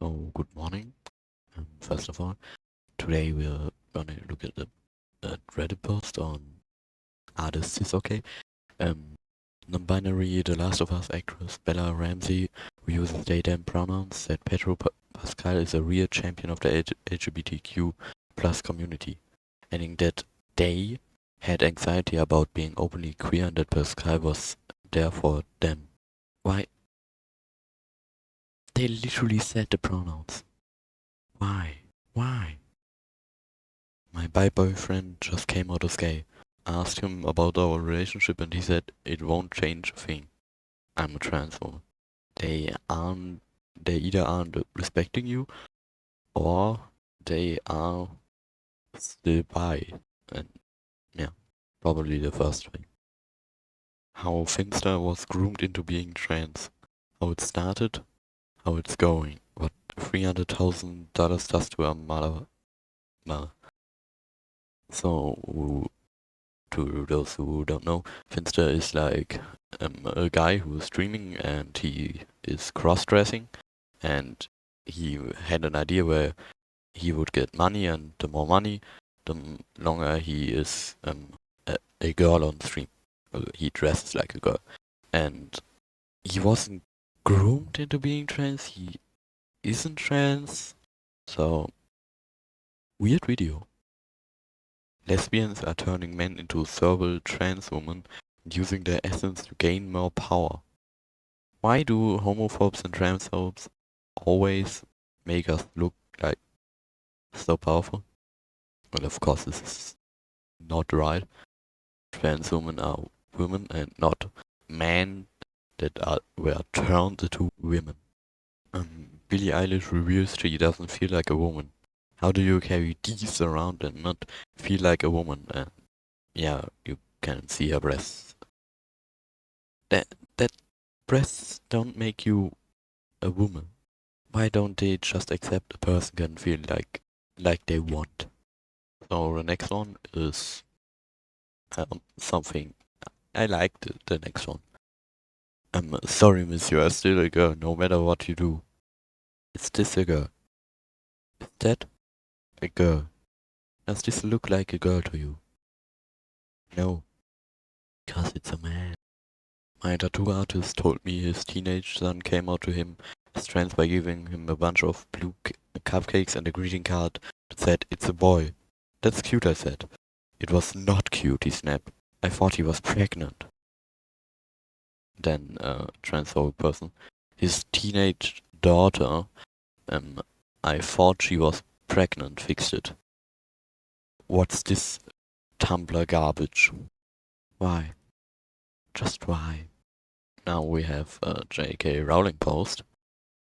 So, good morning. First of all, today we're gonna look at the Reddit post on AreTheCisOkay. Non-binary The Last of Us actress Bella Ramsey, who uses they them pronouns, said Pedro Pascal is a real champion of the LGBTQ plus community, adding that they had anxiety about being openly queer and that Pascal was there for them. Why? They literally said the pronouns. Why? Why? My bi boyfriend just came out as gay. I asked him about our relationship and he said it won't change a thing. I'm a trans woman. They either aren't respecting you or they are still bi. And yeah, probably the first thing. How Finster was groomed into being trans. How it started, how it's going. What $300,000 does to a mother. So, to those who don't know, Finster is like a guy who is streaming and he is cross-dressing, and he had an idea where he would get money, and the more money, the longer he is a girl on stream. He dresses like a girl, and he wasn't groomed into being trans. He isn't trans, so weird video. Lesbians are turning men into servile trans women and using their essence to gain more power. Why do homophobes and transphobes always make us look like so powerful? Well, of course, this is not right. Trans women are women and not men that were turned into women. Billie Eilish reveals she doesn't feel like a woman. How do you carry these around and not feel like a woman? Yeah, you can see her breasts. That breasts don't make you a woman. Why don't they just accept a person can feel like they want? So the next one is something I liked. The next one. Sorry, miss, you are still a girl, no matter what you do. Is this a girl? Is that a girl? Does this look like a girl to you? No, because it's a man. My tattoo artist told me his teenage son came out to him as trans by giving him a bunch of blue cupcakes and a greeting card that said, "It's a boy." "That's cute," I said. "It was not cute," he snapped. "I thought he was pregnant." Then transphobic person. His teenage daughter, I thought she was pregnant, fixed it. What's this Tumblr garbage? Why? Just why? Now we have a J.K. Rowling post.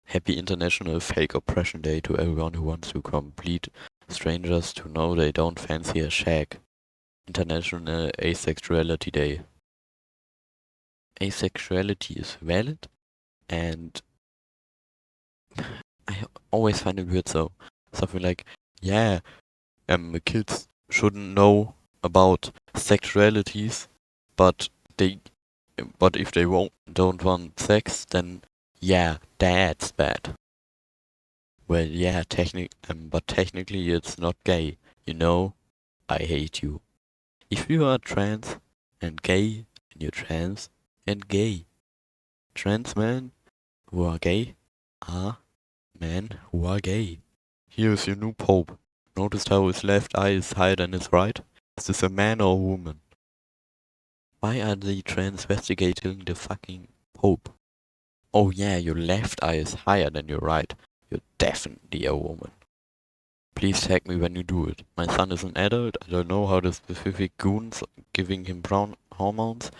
Happy International Fake Oppression Day to everyone who wants to complete strangers to know they don't fancy a shag. International Asexuality Day. Asexuality is valid, and I always find it weird, so something like, yeah, kids shouldn't know about sexualities, but if they don't want sex, then yeah, that's bad. Well, yeah, but technically it's not gay. You know, I hate you. If you are trans and gay, and you're trans and gay. Trans men who are gay are men who are gay. Here's your new pope. Noticed how his left eye is higher than his right? Is this a man or a woman? Why are they transvestigating the fucking pope? Oh yeah, your left eye is higher than your right. You're definitely a woman. Please tag me when you do it. My son is an adult. I don't know how the specific goons giving him brown hormones.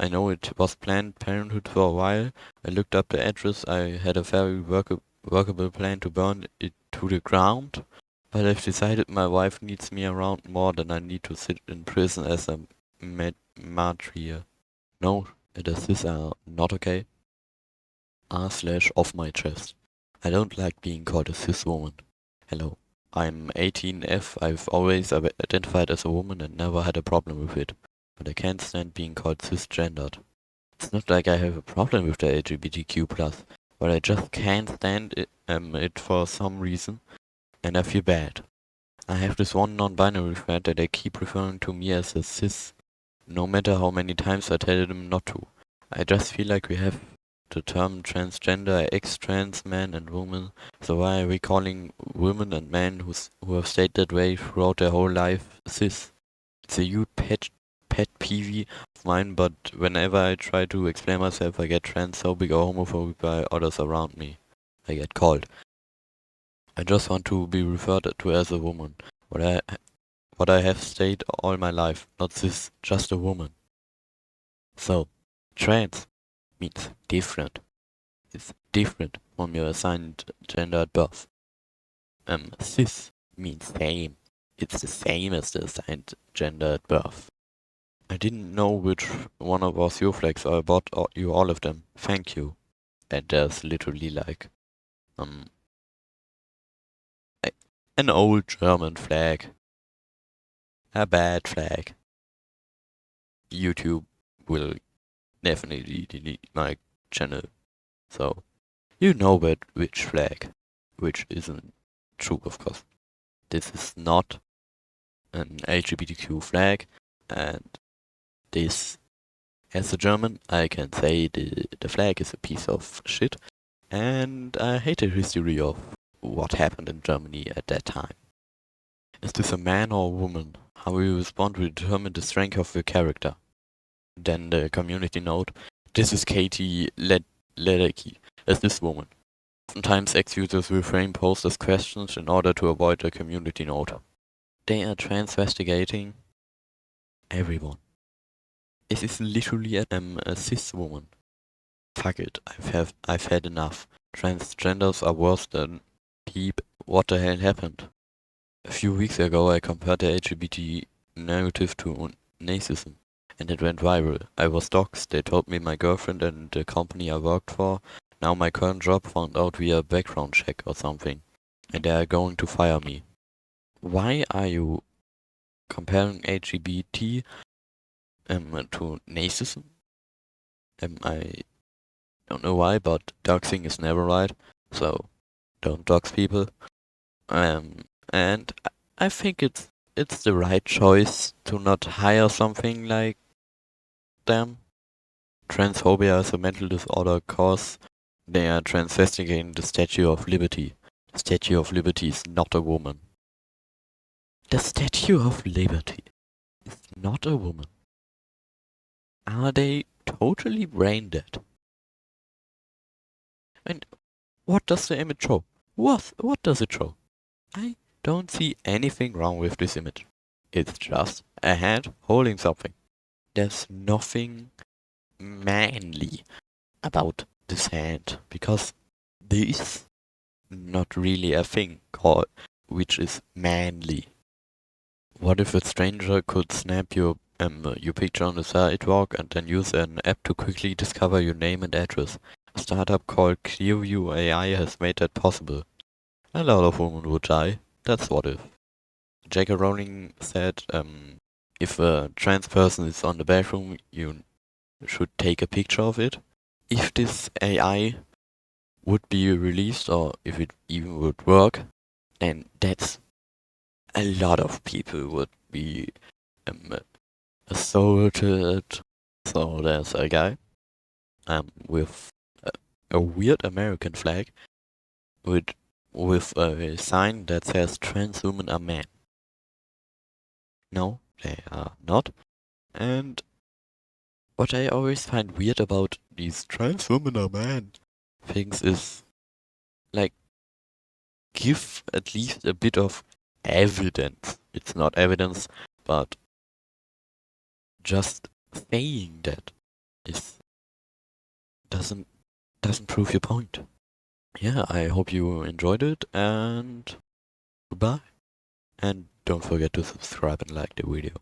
I know it was Planned Parenthood for a while. I looked up the address. I had a very workable plan to burn it to the ground. But I've decided my wife needs me around more than I need to sit in prison as a martyr. No, the cis are not okay. r/off my chest. I don't like being called a cis woman. Hello. I'm 18F. I've always identified as a woman and never had a problem with it. But I can't stand being called cisgendered. It's not like I have a problem with the LGBTQ+. but I just can't stand it for some reason, and I feel bad. I have this one non-binary friend that they keep referring to me as a cis, no matter how many times I tell them not to. I just feel like we have the term transgender, ex-trans man and woman, so why are we calling women and men who have stayed that way throughout their whole life cis? It's a huge pet peeve of mine, but whenever I try to explain myself, I get transphobic or homophobic by others around me. I get called. I just want to be referred to as a woman. What I have stayed all my life, not cis, just a woman. So, trans means different. It's different from your assigned gender at birth. Cis means same. It's the same as the assigned gender at birth. I didn't know which one was your flags, so I bought you all of them. Thank you. And there's literally like, an old German flag. A bad flag. YouTube will definitely delete my channel. So, you know which flag. Which isn't true, of course. This is not an LGBTQ flag, and this, as a German, I can say the flag is a piece of shit, and I hate the history of what happened in Germany at that time. Is this a man or a woman? How you respond will determine the strength of your character. Then the community note, this is Katie Ledecky, as this woman. Sometimes ex-users reframe posts as questions in order to avoid the community note. They are transvestigating everyone. It is literally a cis woman. Fuck it, I've had enough. Transgenders are worse than peep. What the hell happened? A few weeks ago I compared the LGBT narrative to nazism, and it went viral. I was doxed, they told me my girlfriend and the company I worked for. Now my current job found out via background check or something, and they are going to fire me. Why are you comparing LGBT to nazism? I don't know why, but doxing is never right, so don't dox people. And I think it's the right choice to not hire something like them. Transphobia is a mental disorder cause they are transvestigating the Statue of Liberty. The Statue of Liberty is not a woman. The Statue of Liberty is not a woman. Are they totally brain dead? And what does the image show? What does it show? I don't see anything wrong with this image. It's just a hand holding something. There's nothing manly about this hand, because there is not really a thing called which is manly. What if a stranger could snap your picture on the sidewalk and then use an app to quickly discover your name and address? A startup called Clearview AI has made that possible. A lot of women would die. That's what if. J.K. Rowling said, if a trans person is on the bathroom, you should take a picture of it. If this AI would be released, or if it even would work, then that's a lot of people would be assaulted. So there's a guy with a weird American flag with a sign that says trans women are men. No, they are not. And what I always find weird about these trans women are men things is, like, give at least a bit of evidence. It's not evidence, but just saying that doesn't prove your point. Yeah, I hope you enjoyed it, and goodbye. And don't forget to subscribe and like the video.